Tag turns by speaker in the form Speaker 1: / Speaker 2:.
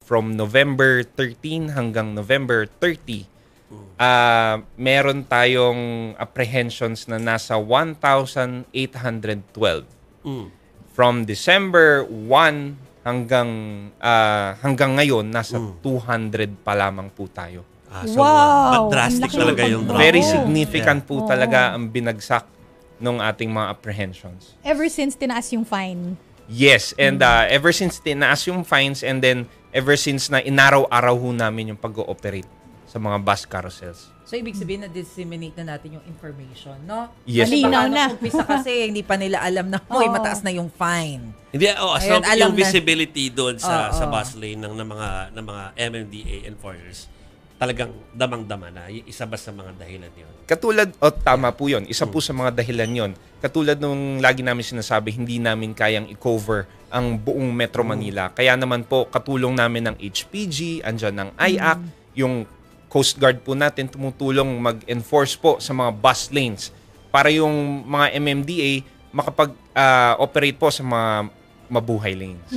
Speaker 1: from November 13 hanggang November 30, meron tayong apprehensions na nasa 1,812. From December 1 hanggang ngayon, nasa 200 pa lamang po tayo.
Speaker 2: So,
Speaker 3: Wow!
Speaker 2: drastic
Speaker 3: Ang laki
Speaker 2: talaga
Speaker 3: ng
Speaker 2: yung drop.
Speaker 1: Very significant po
Speaker 3: Oo.
Speaker 1: talaga ang binagsak ng ating mga apprehensions.
Speaker 3: Ever since tinaas yung fine.
Speaker 1: Yes, and ever since tinaas yung fines and then ever since na inaraw-araw ho namin yung pag-ooperate sa mga bus carousels.
Speaker 4: So, ibig sabihin na-disseminate na natin yung information, no?
Speaker 1: Yes,
Speaker 4: Kasi
Speaker 3: Malinaw
Speaker 4: baka
Speaker 3: na.
Speaker 4: nung umpisa kasi, hindi pa nila alam na, mataas na yung fine.
Speaker 2: Hindi, as
Speaker 4: Ayun,
Speaker 2: long
Speaker 4: alam
Speaker 2: yung
Speaker 4: na.
Speaker 2: visibility doon sa
Speaker 4: Oo.
Speaker 2: bus lane ng mga MMDA enforcers, talagang damang-dama na. Isa ba sa mga dahilan yun?
Speaker 1: Katulad, tama po yun. Isa po sa mga dahilan yon. Katulad nung lagi namin sinasabi, hindi namin kayang i-cover ang buong Metro Manila. Kaya naman po, katulong namin ng HPG, andyan ng IAC, yung Coast Guard po natin tumutulong mag-enforce po sa mga bus lanes para yung mga MMDA makapag-operate po sa mga mabuhay lanes.